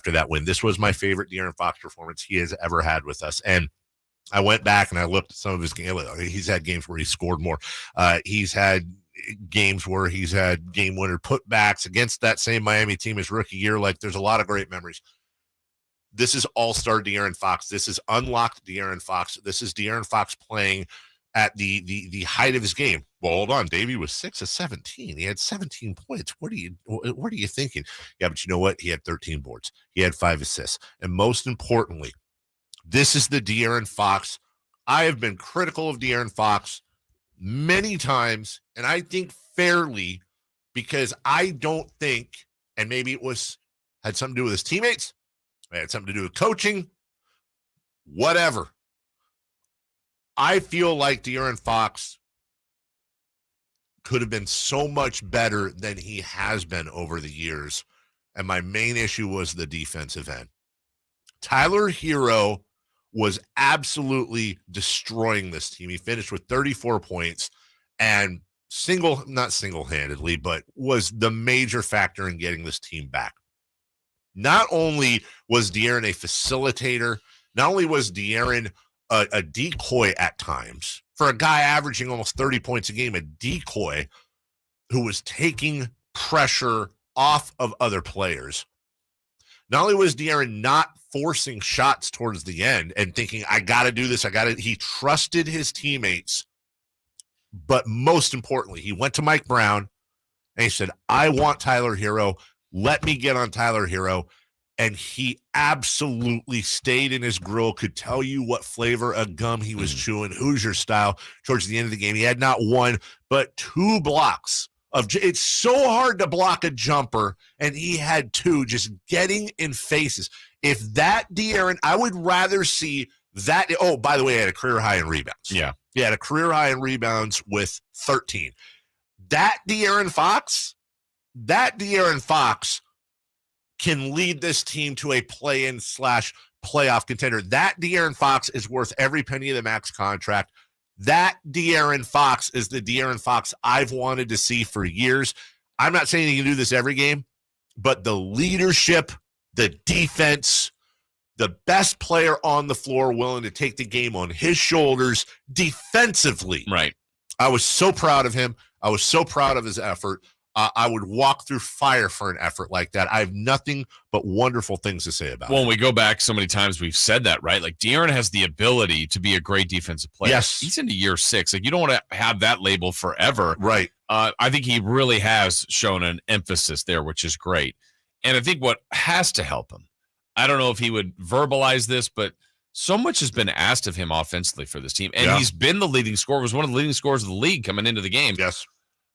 after that win. This was my favorite De'Aaron Fox performance he has ever had with us. And I went back and I looked at some of his games. He's had games where he scored more. He's had games where he's had game winner putbacks against that same Miami team his rookie year. Like, there's a lot of great memories. This is all-star De'Aaron Fox. This is unlocked De'Aaron Fox. This is De'Aaron Fox playing at the height of his game. Well, hold on. Davey was 6 of 17. He had 17 points. What are you thinking? Yeah, but you know what? He had 13 boards. He had 5 assists. And most importantly, this is the De'Aaron Fox. I have been critical of De'Aaron Fox many times, and I think fairly, because I don't think, and maybe it had something to do with his teammates, it had something to do with coaching, whatever. I feel like De'Aaron Fox could have been so much better than he has been over the years, and my main issue was the defensive end. Tyler Hero was absolutely destroying this team. He finished with 34 points and not single-handedly, but was the major factor in getting this team back. Not only was De'Aaron a facilitator, not only was De'Aaron a decoy at times, for a guy averaging almost 30 points a game, a decoy who was taking pressure off of other players. Not only was De'Aaron not forcing shots towards the end and thinking, I got to do this, he trusted his teammates. But most importantly, he went to Mike Brown and he said, I want Tyler Hero. Let me get on Tyler Hero. And he absolutely stayed in his grill, could tell you what flavor of gum he was chewing, Hoosier style, towards the end of the game. He had not one, but 2 blocks. It's so hard to block a jumper, and he had 2 just getting in faces. If that De'Aaron, I would rather see that. Oh, by the way, he had a career high in rebounds. Yeah. He had a career high in rebounds with 13. That De'Aaron Fox can lead this team to a play-in / playoff contender. That De'Aaron Fox is worth every penny of the max contract. That De'Aaron Fox is the De'Aaron Fox I've wanted to see for years. I'm not saying he can do this every game, but the leadership, the defense, the best player on the floor willing to take the game on his shoulders defensively. Right. I was so proud of him. I was so proud of his effort. I would walk through fire for an effort like that. I have nothing but wonderful things to say about it. Well, when we go back so many times, we've said that, right? Like, De'Aaron has the ability to be a great defensive player. Yes. He's into year 6. Like, you don't want to have that label forever. Right. I think he really has shown an emphasis there, which is great. And I think what has to help him, I don't know if he would verbalize this, but so much has been asked of him offensively for this team. And he's been the leading scorer, was one of the leading scorers of the league coming into the game. Yes.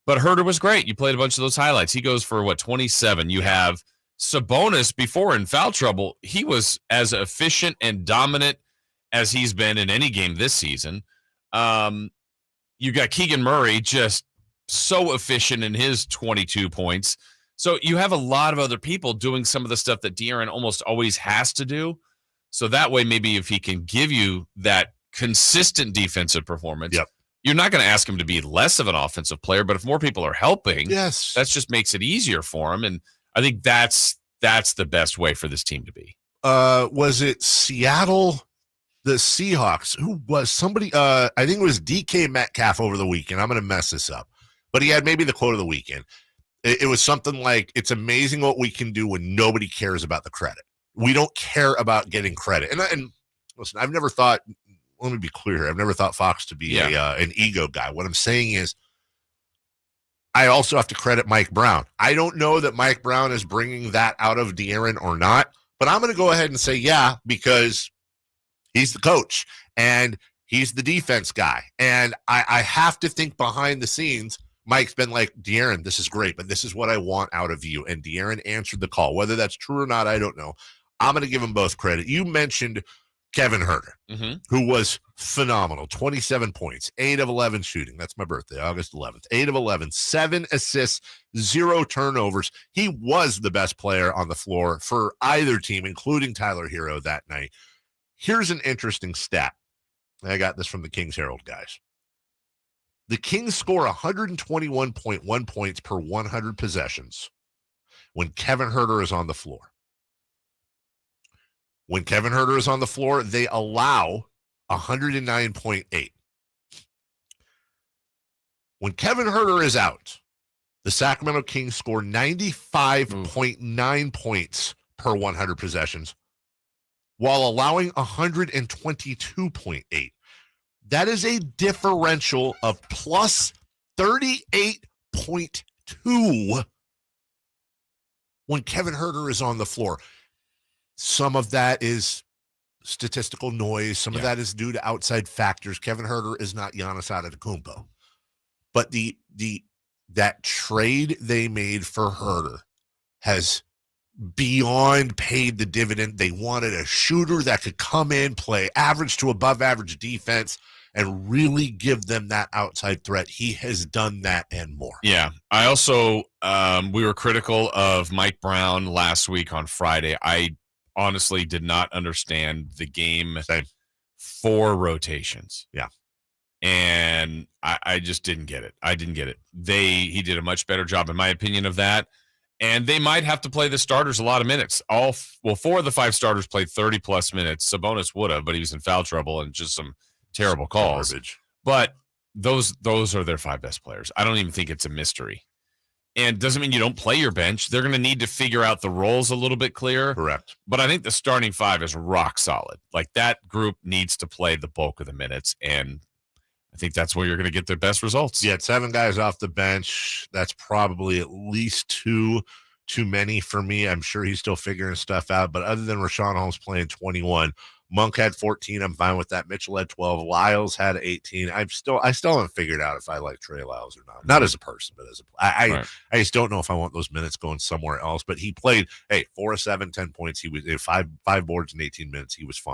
But Herter was great. You played a bunch of those highlights. He goes for, 27? You have Sabonis before in foul trouble. He was as efficient and dominant as he's been in any game this season. You got Keegan Murray just so efficient in his 22 points. So you have a lot of other people doing some of the stuff that De'Aaron almost always has to do. So that way, maybe if he can give you that consistent defensive performance, you're not going to ask him to be less of an offensive player, but if more people are helping, that just makes it easier for him. And I think that's the best way for this team to be. Was it Seattle, the Seahawks? Who was somebody? I think it was DK Metcalf over the weekend. I'm going to mess this up, but he had maybe the quote of the weekend. It was something like, it's amazing what we can do when nobody cares about the credit. We don't care about getting credit. And listen, I've never thought, let me be clear here, I've never thought Fox to be an ego guy. What I'm saying is, I also have to credit Mike Brown. I don't know that Mike Brown is bringing that out of De'Aaron or not, but I'm going to go ahead and say because he's the coach and he's the defense guy. And I have to think behind the scenes, Mike's been like, De'Aaron, this is great, but this is what I want out of you. And De'Aaron answered the call. Whether that's true or not, I don't know. I'm going to give them both credit. You mentioned Kevin Herter, who was phenomenal. 27 points, 8 of 11 shooting. That's my birthday, August 11th. 8 of 11, 7 assists, 0 turnovers. He was the best player on the floor for either team, including Tyler Hero that night. Here's an interesting stat. I got this from the Kings Herald guys. The Kings score 121.1 points per 100 possessions when Kevin Herter is on the floor. When Kevin Huerter is on the floor, they allow 109.8. When Kevin Huerter is out, the Sacramento Kings score 95.9 points per 100 possessions, while allowing 122.8. That is a differential of plus 38.2 when Kevin Huerter is on the floor. Some of that is statistical noise. Some of that is due to outside factors. Kevin Huerter is not Giannis Antetokounmpo. But that trade they made for Huerter has beyond paid the dividend. They wanted a shooter that could come in, play average to above average defense, and really give them that outside threat. He has done that and more. Yeah. I also, we were critical of Mike Brown last week on Friday. I honestly did not understand the game. Same. 4 rotations. Yeah. And I just didn't get it. I didn't get it. He did a much better job, in my opinion, of that. And they might have to play the starters a lot of minutes. 4 of the 5 starters played 30-plus minutes. Sabonis would have, but he was in foul trouble and just some terrible calls. Garbage. But those are their 5 best players. I don't even think it's a mystery. And doesn't mean you don't play your bench. They're going to need to figure out the roles a little bit clearer. Correct. But I think the starting 5 is rock solid. Like, that group needs to play the bulk of the minutes, and I think that's where you're going to get the best results. Yeah, 7 guys off the bench. That's probably at least 2 too many for me. I'm sure he's still figuring stuff out. But other than Rashawn Holmes playing 21, Monk had 14. I'm fine with that. Mitchell had 12. Lyles had 18. I still haven't figured out if I like Trey Lyles or not. Not as a person, but as I just don't know if I want those minutes going somewhere else. But he played 4 of 7, 10 points. He was 5 boards in 18 minutes. He was fine.